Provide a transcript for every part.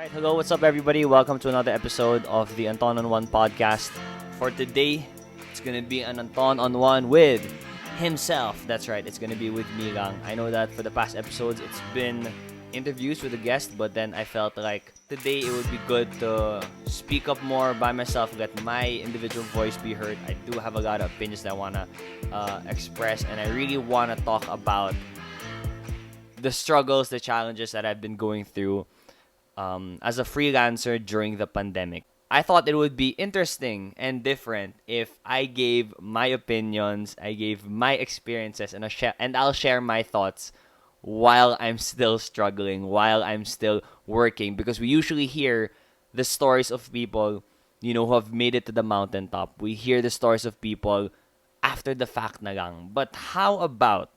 Alright, hello, what's up everybody? Welcome to another episode of the Anton on One podcast. For today, it's gonna be an Anton on One with himself. That's right, it's gonna be with me lang. I know that for the past episodes, it's been interviews with a guest, but then I felt like today it would be good to speak up more by myself, let my individual voice be heard. I do have a lot of opinions that I wanna express, and I really wanna talk about the struggles, the challenges that I've been going through as a freelancer during the pandemic. I thought it would be interesting and different if I gave my opinions, I gave my experiences, and I'll share my thoughts while I'm still struggling, while I'm still working. Because we usually hear the stories of people, who have made it to the mountaintop. We hear the stories of people after the fact na lang. But how about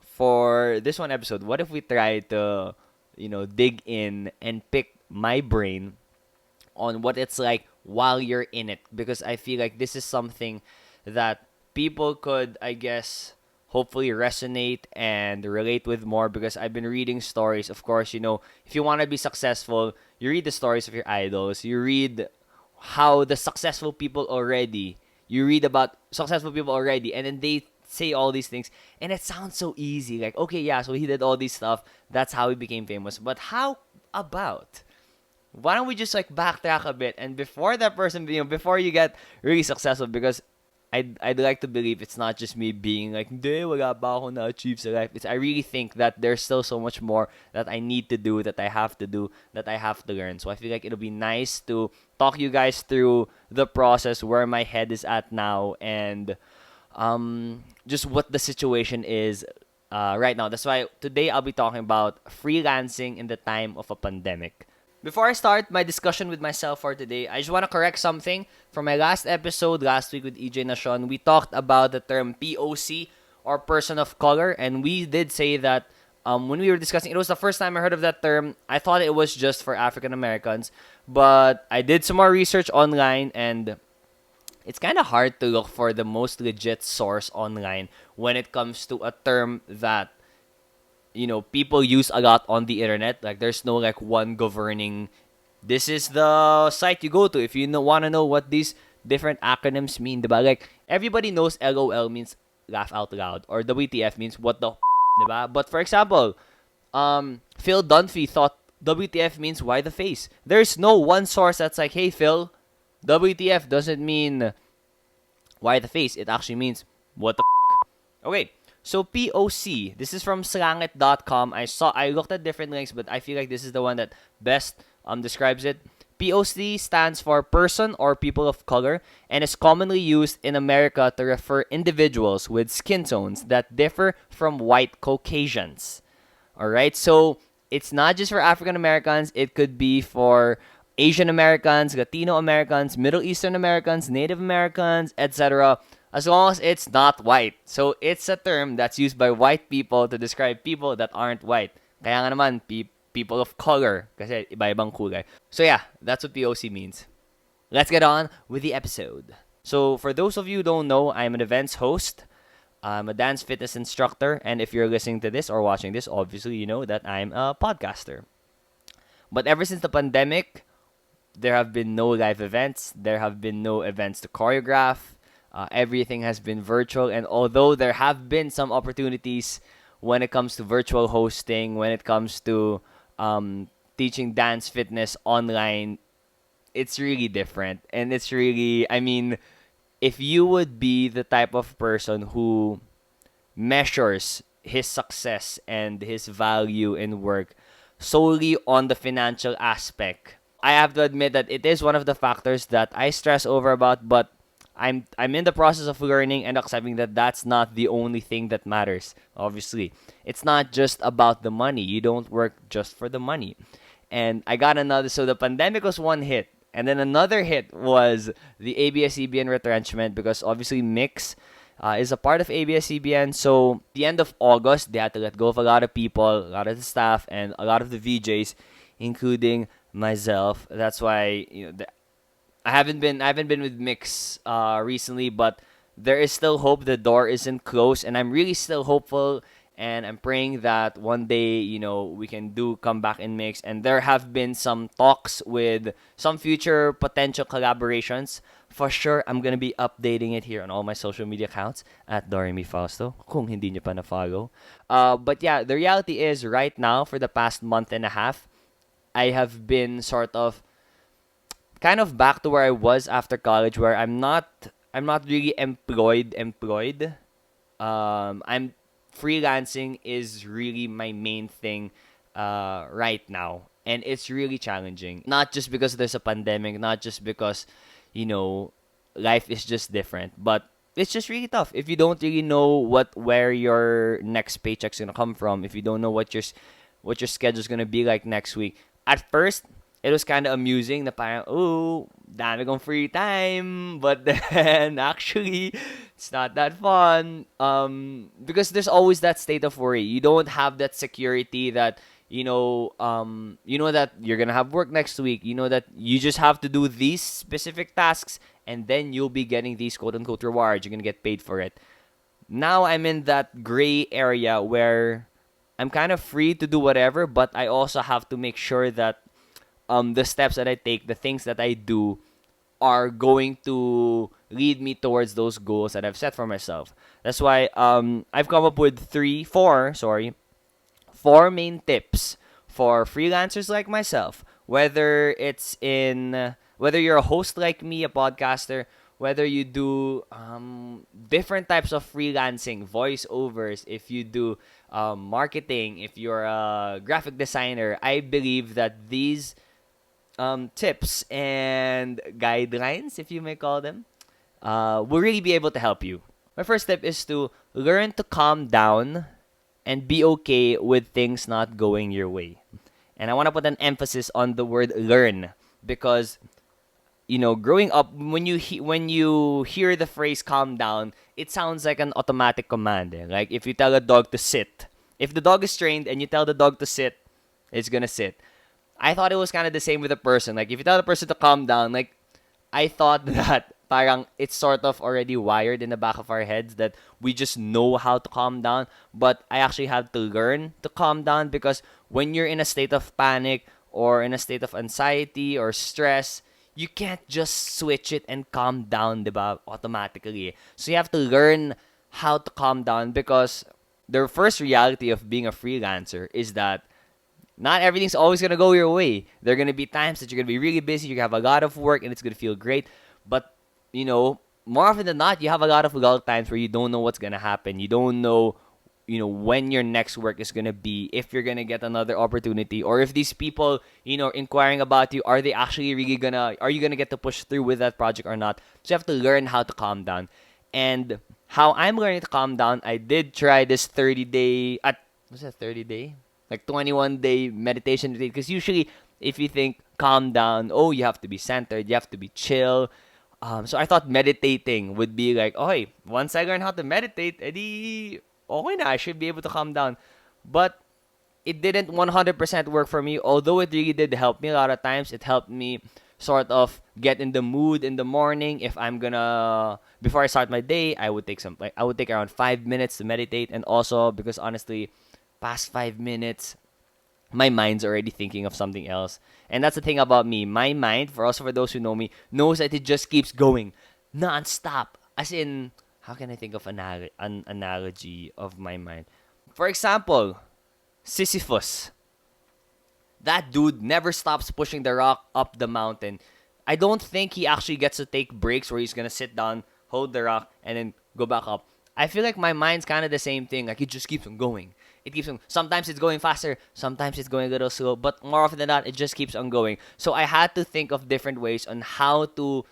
for this one episode, what if we try to dig in and pick my brain on what it's like while you're in it? Because I feel like this is something that people could, I guess, hopefully resonate and relate with more, because I've been reading stories. Of course, if you want to be successful, you read the stories of your idols. You read how the successful people already, you read about successful people already, and then they say all these things, and it sounds so easy. Like, okay, yeah, so he did all this stuff. That's how he became famous. But how about, why don't we just backtrack a bit, and before that person, before you get really successful, because I'd like to believe it's not just me being like, hindi, wala pa ako na-achieve sa life. I really think that there's still so much more that I need to do, that I have to do, that I have to learn. So I feel like it'll be nice to talk you guys through the process, where my head is at now, and just what the situation is right now. That's why today I'll be talking about freelancing in the time of a pandemic. Before I start my discussion with myself for today, I just want to correct something. From my last episode last week with EJ Nation, we talked about the term POC, or person of color, and we did say that when we were discussing, it was the first time I heard of that term. I thought it was just for African Americans, but I did some more research online, and it's kind of hard to look for the most legit source online when it comes to a term that people use a lot on the internet. Like, there's no one governing, this is the site you go to if you want to know what these different acronyms mean, diba? Like, everybody knows LOL means laugh out loud, or WTF means what the diba? But for example, Phil Dunphy thought WTF means why the face. There's no one source that's like, hey Phil, WTF doesn't mean why the face. It actually means what the Okay, so POC, this is from slangit.com. I looked at different links, but I feel like this is the one that best describes it. POC stands for person or people of color, and is commonly used in America to refer individuals with skin tones that differ from white Caucasians. Alright, so it's not just for African Americans. It could be for Asian Americans, Latino Americans, Middle Eastern Americans, Native Americans, etc., as long as it's not white. So it's a term that's used by white people to describe people that aren't white. Kaya nga naman, people of color, kasi iba-ibang kulay. So yeah, that's what POC means. Let's get on with the episode. So for those of you who don't know, I'm an events host. I'm a dance fitness instructor, and if you're listening to this or watching this, obviously you know that I'm a podcaster. But ever since the pandemic, there have been no live events. There have been no events to choreograph. Everything has been virtual. And although there have been some opportunities when it comes to virtual hosting, when it comes to teaching dance fitness online, it's really different. And it's really, if you would be the type of person who measures his success and his value in work solely on the financial aspect, I have to admit that it is one of the factors that I stress over about, but I'm in the process of learning and accepting that that's not the only thing that matters. Obviously, it's not just about the money. You don't work just for the money. And I got another. So the pandemic was one hit, and then another hit was the ABS-CBN retrenchment, because obviously MYX is a part of ABS-CBN. So the end of August, they had to let go of a lot of people, a lot of the staff, and a lot of the VJs, including myself. That's why I haven't been with MYX recently, but there is still hope. The door isn't closed, and I'm really still hopeful and I'm praying that one day, we can come back in MYX. And there have been some talks with some future potential collaborations. For sure, I'm gonna be updating it here on all my social media accounts at Doremi Fausto, kung hindi nyo pa na-follow. But yeah, the reality is right now, for the past month and a half, I have been sort of kind of back to where I was after college, where I'm not really employed. I'm freelancing is really my main thing right now, and it's really challenging. Not just because there's a pandemic, not just because you know life is just different, but it's just really tough if you don't really know where your next paycheck's gonna come from. If you don't know what your schedule's gonna be like next week. At first, it was kind of amusing na parang, oh, dami kong free time. But then, actually, it's not that fun. Because there's always that state of worry. You don't have that security that, that you're going to have work next week. You know that you just have to do these specific tasks and then you'll be getting these quote-unquote rewards. You're going to get paid for it. Now I'm in that gray area where I'm kind of free to do whatever, but I also have to make sure that the steps that I take, the things that I do, are going to lead me towards those goals that I've set for myself. That's why I've come up with four main tips for freelancers like myself. Whether you're a host like me, a podcaster, whether you do different types of freelancing, voiceovers, if you do marketing, if you're a graphic designer, I believe that these tips and guidelines, if you may call them, will really be able to help you. My first tip is to learn to calm down and be okay with things not going your way. And I want to put an emphasis on the word learn, because growing up, when you hear the phrase "calm down," it sounds like an automatic command. Like if you tell a dog to sit, if the dog is trained and you tell the dog to sit, it's gonna sit. I thought it was kind of the same with a person. Like if you tell the person to calm down, like I thought that parang it's sort of already wired in the back of our heads that we just know how to calm down. But I actually have to learn to calm down, because when you're in a state of panic or in a state of anxiety or stress, you can't just switch it and calm down, diba, automatically. So you have to learn how to calm down, because the first reality of being a freelancer is that not everything's always going to go your way. There are going to be times that you're going to be really busy, you have a lot of work, and it's going to feel great. But, more often than not, you have a lot of lull times where you don't know what's going to happen. You don't know, when your next work is going to be, if you're going to get another opportunity, or if these people, inquiring about you, are you going to get to push through with that project or not? So you have to learn how to calm down. And how I'm learning to calm down, I did try this 30-day, what's that, 30-day? Like 21-day meditation routine. Because usually, if you think calm down, oh, you have to be centered, you have to be chill. So I thought meditating would be like, oh, hey, once I learn how to meditate, edi, okay na, I should be able to calm down. But it didn't 100% work for me, although it really did help me a lot of times. It helped me sort of get in the mood in the morning. Before I start my day, I would take around 5 minutes to meditate. And also, because honestly, past 5 minutes, my mind's already thinking of something else. And that's the thing about me. My mind, for those who know me, knows that it just keeps going non-stop. As in, how can I think of an analogy of my mind? For example, Sisyphus. That dude never stops pushing the rock up the mountain. I don't think he actually gets to take breaks where he's gonna sit down, hold the rock, and then go back up. I feel like my mind's kind of the same thing. Like, it just keeps on going. It keeps on. Sometimes it's going faster. Sometimes it's going a little slow. But more often than not, it just keeps on going. So I had to think of different ways on how to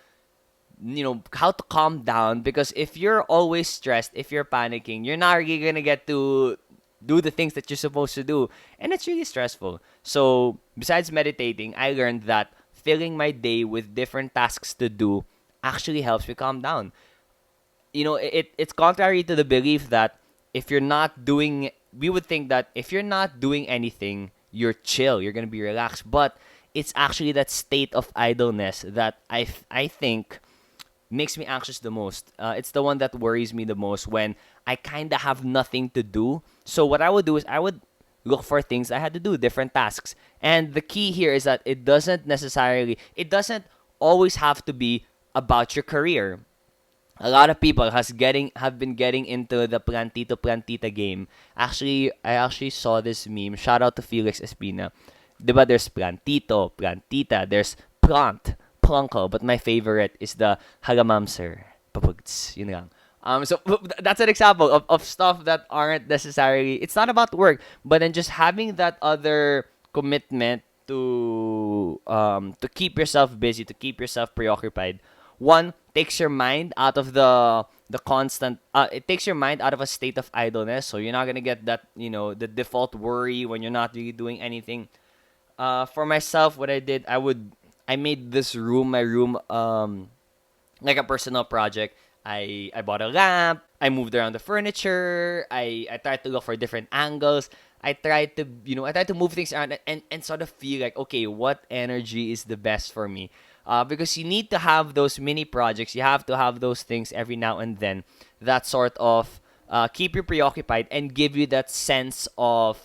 calm down. Because if you're always stressed, if you're panicking, you're not really going to get to do the things that you're supposed to do. And it's really stressful. So besides meditating, I learned that filling my day with different tasks to do actually helps me calm down. It's contrary to the belief that if you're not doing, we would think that if you're not doing anything, you're chill, you're gonna be relaxed. But it's actually that state of idleness that I think makes me anxious the most. It's the one that worries me the most, when I kind of have nothing to do. So what I would do is I would look for things I had to do, different tasks. And the key here is that it doesn't always have to be about your career. A lot of people have been getting into the plantito plantita game. Actually, I actually saw this meme. Shout out to Felix Espina. Diba there's plantito, plantita, there's plant, plunko, but my favorite is the hagamamser. Papugs, yun lang. So that's an example of stuff that aren't necessarily. It's not about work, but then just having that other commitment to keep yourself busy, to keep yourself preoccupied. One takes your mind out of the constant. It takes your mind out of a state of idleness, so you're not gonna get that the default worry when you're not really doing anything. For myself, what I did, I made this room my room like a personal project. I bought a lamp. I moved around the furniture. I tried to look for different angles. I tried to move things around and sort of feel like, okay, what energy is the best for me? Because you need to have those mini projects. You have to have those things every now and then that sort of keep you preoccupied and give you that sense of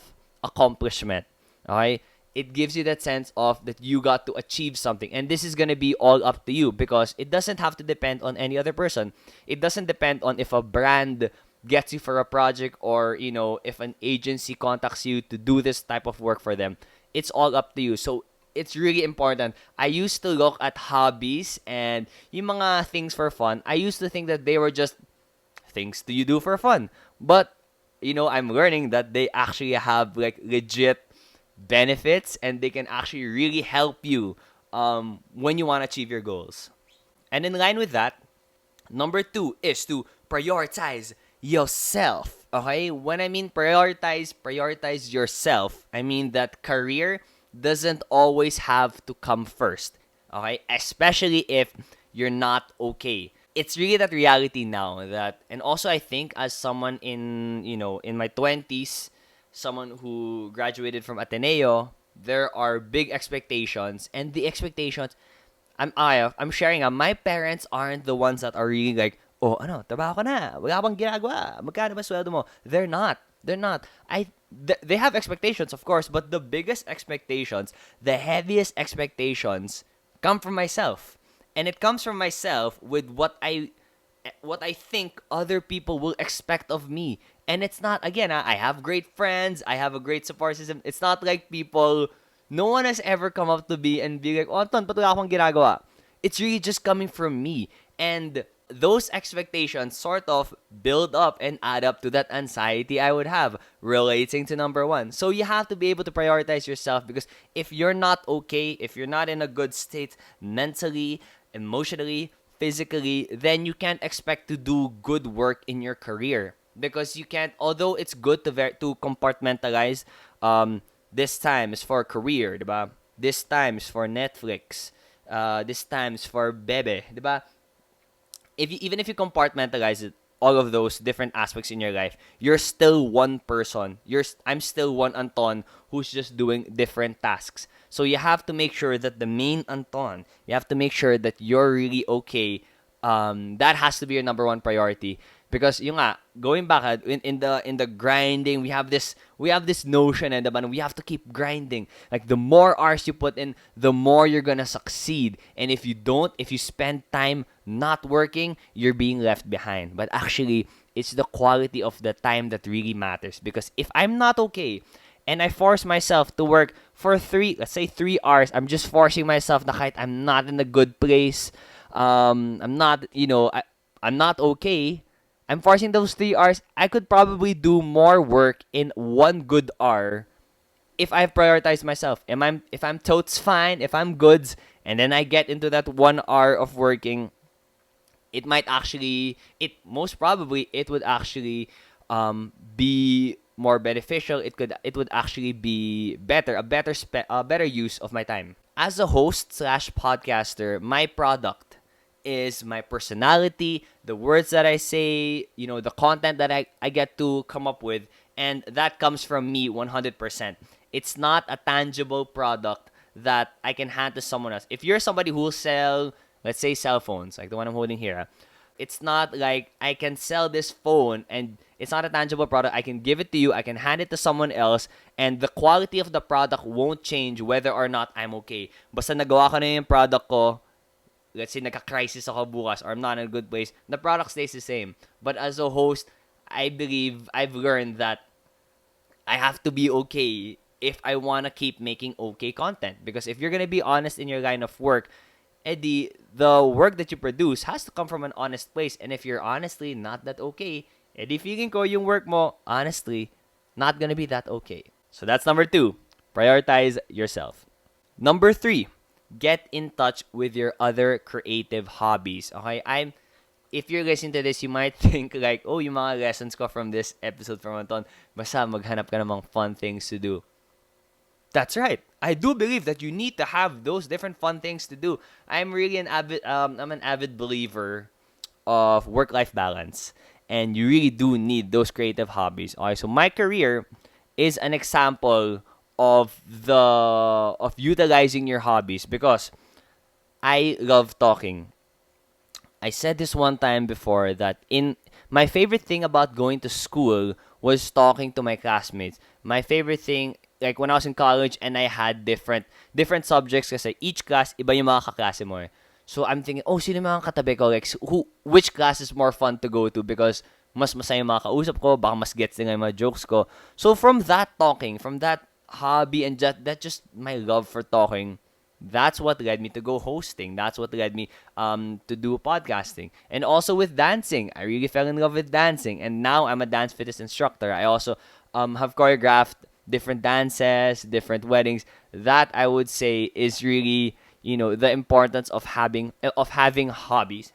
accomplishment. Okay? It gives you that sense of that you got to achieve something. And this is going to be all up to you because it doesn't have to depend on any other person. It doesn't depend on if a brand gets you for a project or, if an agency contacts you to do this type of work for them. It's all up to you. So it's really important. I used to look at hobbies and yung mga things for fun. I used to think that they were just things do you do for fun. But, I'm learning that they actually have like legit benefits and they can actually really help you when you want to achieve your goals. And in line with that, number two is to prioritize yourself. Okay? When I mean prioritize yourself, I mean that career doesn't always have to come first. Okay? Especially if you're not okay. It's really that reality now that, and also I think as someone in my 20s, someone who graduated from Ateneo, there are big expectations, and the expectations I'm sharing. My parents aren't the ones that are really like, oh, ano, trabaho ka na, wala bang ginagawa, magkano ba sweldo mo? They're not. They're not. They have expectations, of course, but the biggest expectations, the heaviest expectations, come from myself, and it comes from myself with what I think other people will expect of me. And it's not, again, I have great friends, I have a great support system. It's not like no one has ever come up to me and be like, oh, Anton, ba't wala akong ginagawa? It's really just coming from me. And those expectations sort of build up and add up to that anxiety I would have relating to number one. So you have to be able to prioritize yourself because if you're not okay, if you're not in a good state mentally, emotionally, physically, then you can't expect to do good work in your career because you can't. Although it's good to compartmentalize. This time is for career, diba? This time is for Netflix. This time is for bebe, diba? Even if you compartmentalize it, all of those different aspects in your life, you're still one person. I'm still one Anton who's just doing different tasks. So you have to make sure that the main Anton, you have to make sure that you're really okay. That has to be your number one priority because yung nga, going back in the grinding, we have this notion and we have to keep grinding. Like the more hours you put in, the more you're gonna succeed. And if you spend time not working, you're being left behind. But actually, it's the quality of the time that really matters. Because if I'm not okay, and I force myself to work for let's say 3 hours, I'm just forcing myself na kahit I'm not in a good place, I'm not, I'm not okay. I'm forcing those 3 hours. I could probably do more work in 1 good hour if I've prioritized myself. If I'm totes fine, if I'm goods, and then I get into that 1 hour of working, most probably it would actually be more beneficial. It would actually be a better use of my time. As a host slash podcaster, my product is my personality, the words that I say, the content that I get to come up with, and that comes from me 100%. It's not a tangible product that I can hand to someone else. If you're somebody who will sell, let's say, cell phones, like the one I'm holding here, It's not like I can sell this phone and it's not a tangible product. I can give it to you, I can hand it to someone else, and the quality of the product won't change whether or not I'm okay. Basta nagawa ko na yung product ko, let's say nagka-crisis ako bukas or I'm not in a good place, the product stays the same. But as a host, I believe I've learned that I have to be okay if I want to keep making okay content. Because if you're going to be honest in your line of work, Eddie, the work that you produce has to come from an honest place. And if you're honestly not that okay, Eddie, feeling ko yung work mo, honestly, not going to be that okay. So that's number 2. Prioritize yourself. Number 3, get in touch with your other creative hobbies. Okay, if you're listening to this, you might think like, oh, yung mga lessons ko from this episode from Anton, basta maghanap ka namang fun things to do. That's right. I do believe that you need to have those different fun things to do. I'm an avid believer of work-life balance, and you really do need those creative hobbies. Okay, so my career is an example of utilizing your hobbies because I love talking. I said this one time before that in my favorite thing about going to school was talking to my classmates. My favorite thing, like when I was in college and I had different subjects kasi each class iba yung mga kaklase mo. So I'm thinking, oh, sino yung mga katabi ko? Like which class is more fun to go to because mas masaya yung mga kausap ko, baka mas gets nila yung mga jokes ko. So from that talking, from that hobby and that just my love for talking, that's what led me to go hosting. That's what led me to do podcasting. And also with dancing. I really fell in love with dancing. And now I'm a dance fitness instructor. I also have choreographed different dances, different weddings. That I would say is really, the importance of having hobbies.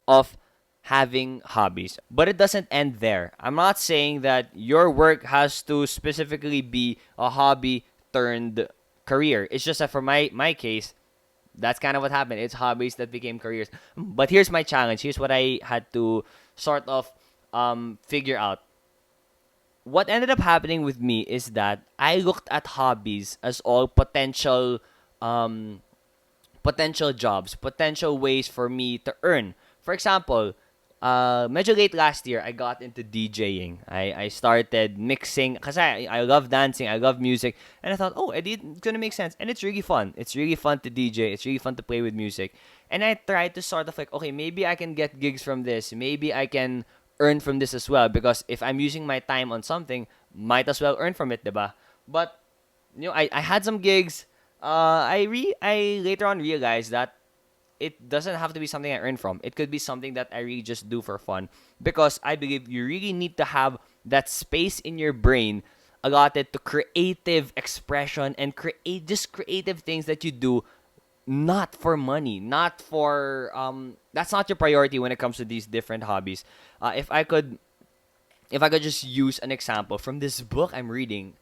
Of having hobbies. But it doesn't end there. I'm not saying that your work has to specifically be a hobby turned career. It's just that for my case, that's kind of what happened. It's hobbies that became careers. But here's my challenge. Here's what I had to sort of figure out. What ended up happening with me is that I looked at hobbies as all potential jobs, potential ways for me to earn. For example, medyo late last year, I got into DJing. I started mixing kasi I love dancing, I love music, and I thought, oh, it's gonna make sense, and it's really fun. It's really fun to DJ. It's really fun to play with music, and I tried to sort of like, okay, maybe I can get gigs from this. Maybe I can earn from this as well because if I'm using my time on something, might as well earn from it, diba? But I had some gigs. I later on realized that it doesn't have to be something I earn from. It could be something that I really just do for fun. Because I believe you really need to have that space in your brain allotted to creative expression and just creative things that you do, not for money, not for that's not your priority when it comes to these different hobbies. If I could just use an example from this book I'm reading,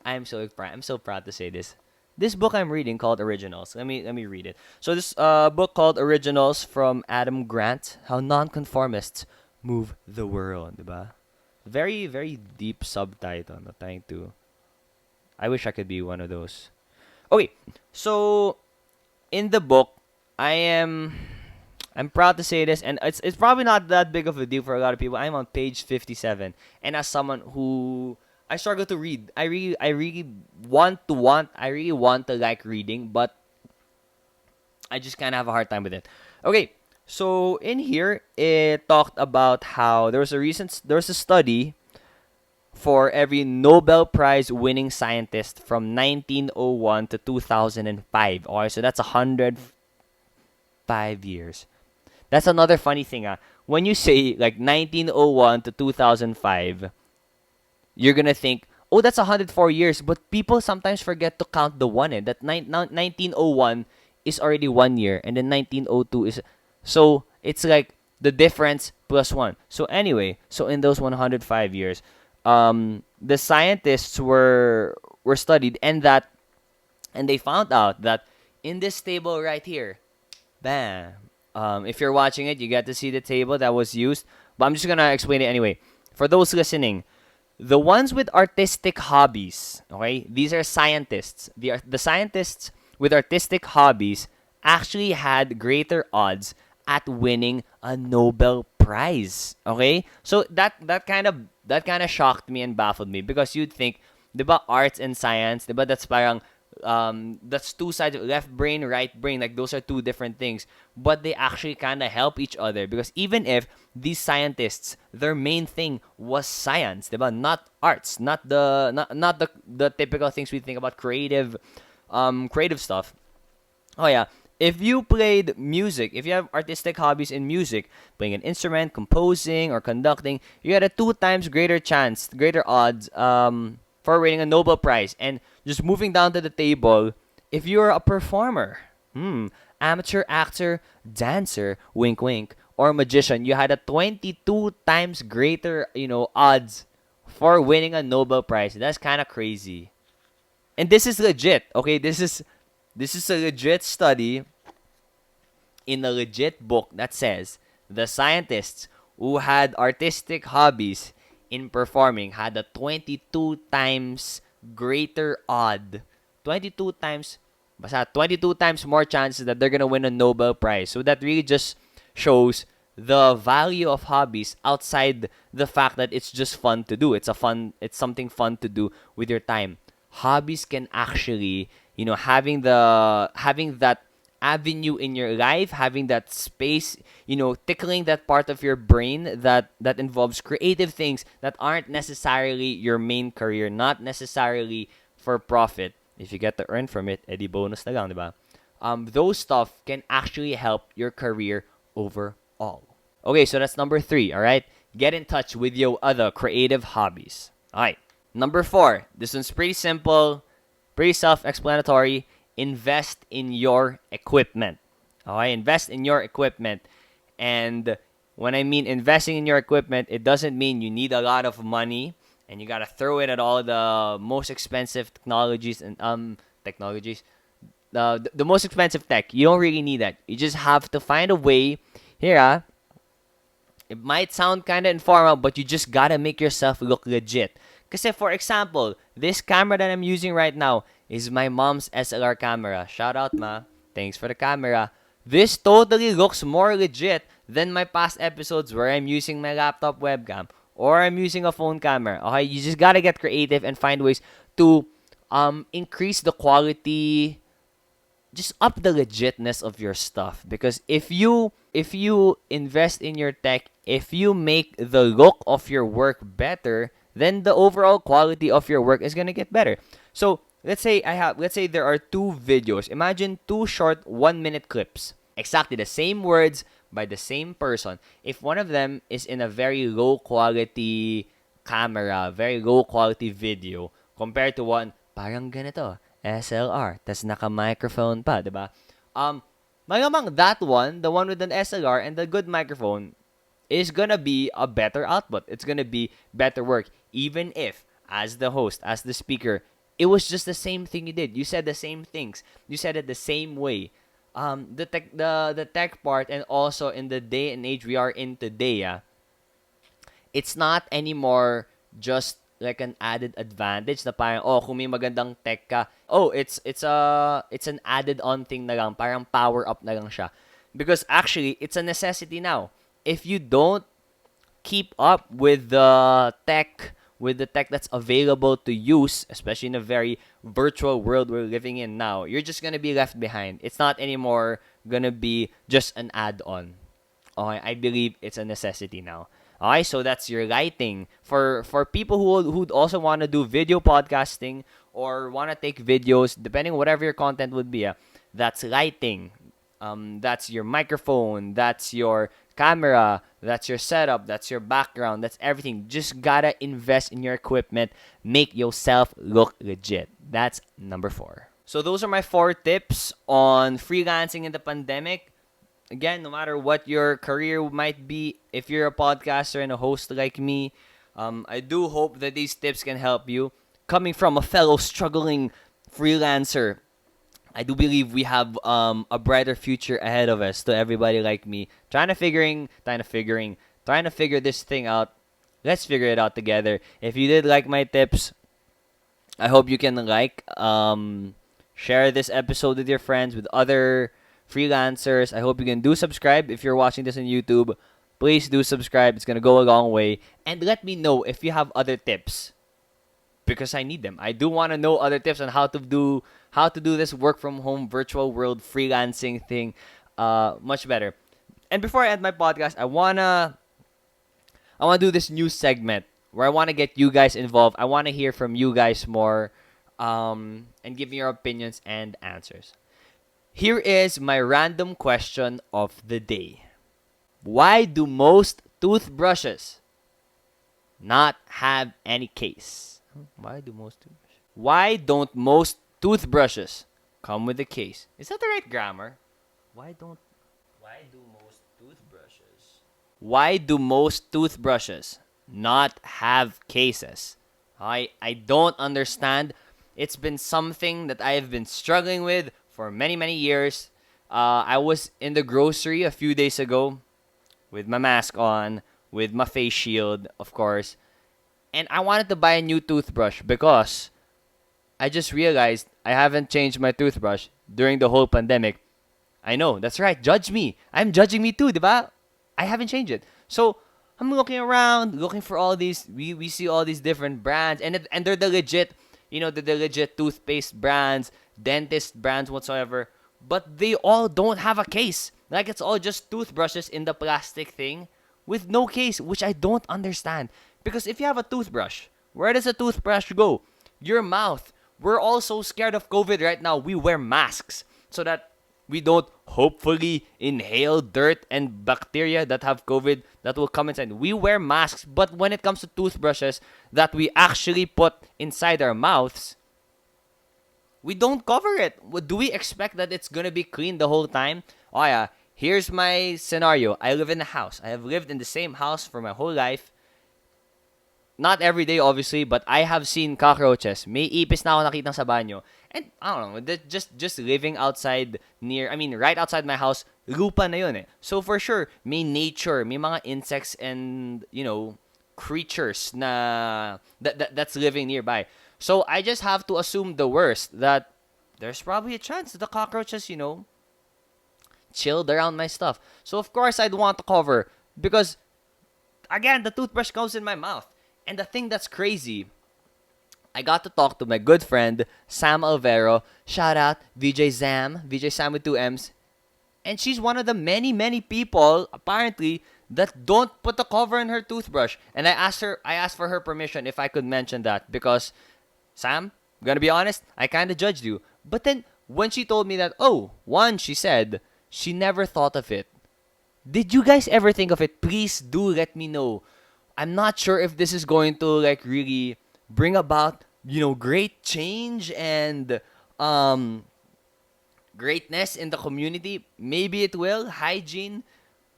I'm so proud to say this. This book I'm reading called Originals. Let me read it. So this book called Originals from Adam Grant, How Nonconformists Move the World, diba? Very, very deep subtitle. I'm trying to. I wish I could be one of those. Okay, so in the book, I'm proud to say this, and it's probably not that big of a deal for a lot of people. I'm on page 57, and as someone who I struggle to read. I really want to like reading, but I just kind of have a hard time with it. Okay, so in here it talked about how there was a study for every Nobel Prize winning scientist from 1901 to 2005. Okay, so that's 105 years. That's another funny thing. When you say like 1901 to 2005, you're gonna think, oh, that's 104 years. But people sometimes forget to count the one. That 1901 is already 1 year, and then 1902 is. So it's like the difference plus one. So anyway, so in those 105 years, the scientists were studied, and they found out that in this table right here, bam. If you're watching it, you get to see the table that was used. But I'm just gonna explain it anyway. For those listening, the ones with artistic hobbies, okay, these are scientists. The scientists with artistic hobbies actually had greater odds at winning a Nobel Prize. Okay? So that kind of shocked me and baffled me because you'd think, 'di ba, arts and science, 'di ba, that's parang that's two sides, left brain, right brain, like those are two different things, but they actually kind of help each other because even if these scientists, their main thing was science, diba? Not arts, not the typical things we think about creative stuff. Oh yeah. If you played music, if you have artistic hobbies in music, playing an instrument, composing, or conducting, you had a two times greater chance, greater odds for winning a Nobel Prize. And just moving down to the table, if you're a performer, amateur actor, dancer, wink wink, or magician, you had a 22 times greater, odds for winning a Nobel Prize. That's kind of crazy. And this is legit, okay? This is a legit study in a legit book that says the scientists who had artistic hobbies in performing had a 22 times greater odd. 22 times, basta 22 times more chances that they're gonna win a Nobel Prize. So that really just shows the value of hobbies outside the fact that it's just fun to do. It's something fun to do with your time. Hobbies can actually, having that avenue in your life, having that space, tickling that part of your brain that involves creative things that aren't necessarily your main career, not necessarily for profit. If you get to earn from it, edi bonus na lang, diba? Those stuff can actually help your career overall. Okay, so that's number 3, all right? Get in touch with your other creative hobbies. All right. Number 4, this one's pretty simple, pretty self-explanatory. Invest in your equipment. Okay, invest in your equipment. And when I mean investing in your equipment, it doesn't mean you need a lot of money and you gotta throw it at all the most expensive technologies and the most expensive tech. You don't really need that. You just have to find a way. Here, it might sound kind of informal, but you just gotta make yourself look legit. Kasi for example, this camera that I'm using right now is my mom's SLR camera. Shout out, ma. Thanks for the camera. This totally looks more legit than my past episodes where I'm using my laptop webcam or I'm using a phone camera. Okay, you just gotta get creative and find ways to increase the quality, just up the legitness of your stuff. Because if you invest in your tech, if you make the look of your work better, then the overall quality of your work is gonna get better. So let's say there are two videos. Imagine two short 1-minute clips. Exactly the same words by the same person. If one of them is in a very low quality camera, very low quality video, compared to one, parang ganito, SLR, tas naka-microphone pa, diba? Malamang that one, the one with an SLR and the good microphone, is gonna be a better output. It's gonna be better work, even if, as the host, as the speaker, it was just the same thing you did. You said the same things. You said it the same way. The tech part, and also in the day and age we are in today, it's not anymore just like an added advantage na parang, oh, kung may magandang tech ka, oh, it's an added on thing na lang, parang power up na lang siya. Because actually, it's a necessity now. If you don't keep up with the tech that's available to use, especially in a very virtual world we're living in now, you're just gonna be left behind. It's not anymore gonna be just an add-on. Okay, I believe it's a necessity now. Okay, so that's your lighting. For people who'd also want to do video podcasting or want to take videos, depending on whatever your content would be, that's lighting. That's your microphone. That's your camera. That's your setup. That's your background. That's everything. Just gotta invest in your equipment. Make yourself look legit. That's number 4. So those are my 4 tips on freelancing in the pandemic. Again, no matter what your career might be, if you're a podcaster and a host like me, I do hope that these tips can help you. Coming from a fellow struggling freelancer, I do believe we have a brighter future ahead of us. To everybody like me, trying to figure this thing out. Let's figure it out together. If you did like my tips, I hope you can share this episode with your friends, with other freelancers. I hope you can do subscribe. If you're watching this on YouTube, please do subscribe. It's going to go a long way. And let me know if you have other tips, because I need them. I do want to know other tips on how to do this work from home virtual world freelancing thing much better. And before I end my podcast, I wanna do this new segment where I want to get you guys involved. I want to hear from you guys more, and give me your opinions and answers. Here is my random question of the day. Why do most toothbrushes not have any case? Why don't most toothbrushes come with a case? Is that the right grammar? Why do most toothbrushes not have cases? I don't understand. It's been something that I have been struggling with for many, many years. I was in the grocery a few days ago with my mask on, with my face shield, of course. And I wanted to buy a new toothbrush because I just realized I haven't changed my toothbrush during the whole pandemic. I know, that's right. Judge me. I'm judging me too, diba? I haven't changed it. So, I'm looking around, looking for all these, we see all these different brands, and they're the legit, the legit toothpaste brands, dentist brands, whatsoever. But they all don't have a case. Like, it's all just toothbrushes in the plastic thing with no case, which I don't understand. Because if you have a toothbrush, where does a toothbrush go? Your mouth. We're all so scared of COVID right now. We wear masks so that we don't hopefully inhale dirt and bacteria that have COVID that will come inside. We wear masks, but when it comes to toothbrushes that we actually put inside our mouths, we don't cover it. Do we expect that it's gonna be clean the whole time? Oh yeah, here's my scenario. I live in a house. I have lived in the same house for my whole life. Not every day, obviously, but I have seen cockroaches. May ipis na ako nakitang sa banyo. And, I don't know, just living outside right outside my house, lupa na yun eh. So, for sure, may nature, may mga insects and, creatures that's living nearby. So, I just have to assume the worst, that there's probably a chance that the cockroaches, chilled around my stuff. So, of course, I'd want to cover, because, again, the toothbrush goes in my mouth. And the thing that's crazy, I got to talk to my good friend, Sam Alvero. Shout out, VJ Sam with 2 M's. And she's one of the many, many people, apparently, that don't put a cover in her toothbrush. And I asked for her permission if I could mention that. Because, Sam, I'm gonna be honest, I kind of judged you. But then, when she told me that, she said, she never thought of it. Did you guys ever think of it? Please do let me know. I'm not sure if this is going to really bring about, great change and greatness in the community. Maybe it will, hygiene.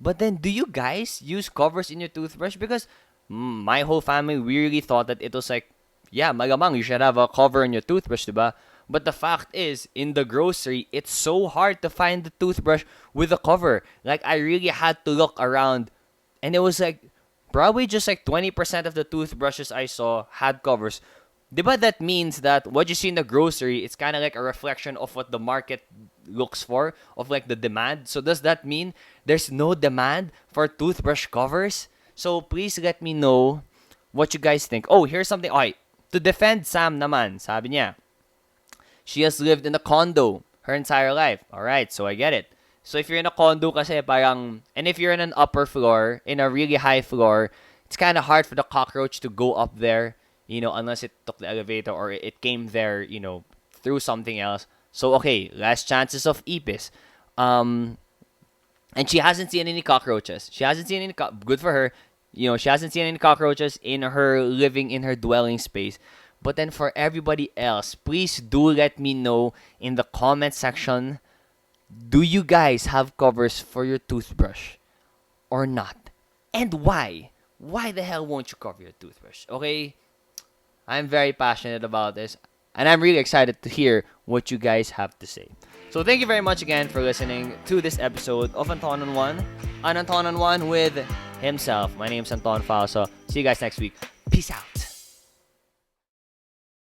But then, do you guys use covers in your toothbrush? Because my whole family, we really thought that it was like, yeah, magamang, you should have a cover in your toothbrush, diba? But the fact is, in the grocery, it's so hard to find the toothbrush with a cover. Like, I really had to look around, and it was like, probably just 20% of the toothbrushes I saw had covers. Diba that means that what you see in the grocery, it's kind of like a reflection of what the market looks for, of the demand. So does that mean there's no demand for toothbrush covers? So please let me know what you guys think. Oh, here's something. Okay, to defend Sam naman, sabi niya, she has lived in a condo her entire life. Alright, so I get it. So if you're in a condo kasi parang, and if you're in an upper floor, in a really high floor, it's kind of hard for the cockroach to go up there, unless it took the elevator or it came there, through something else. So okay, less chances of ipis. And she hasn't seen any cockroaches. Good for her. She hasn't seen any cockroaches in her living in her dwelling space. But then for everybody else, please do let me know in the comment section. Do you guys have covers for your toothbrush or not? And why? Why the hell won't you cover your toothbrush? Okay? I'm very passionate about this, and I'm really excited to hear what you guys have to say. So thank you very much again for listening to this episode of Anton on One. An Anton on One with himself. My name's Anton Falso. See you guys next week. Peace out.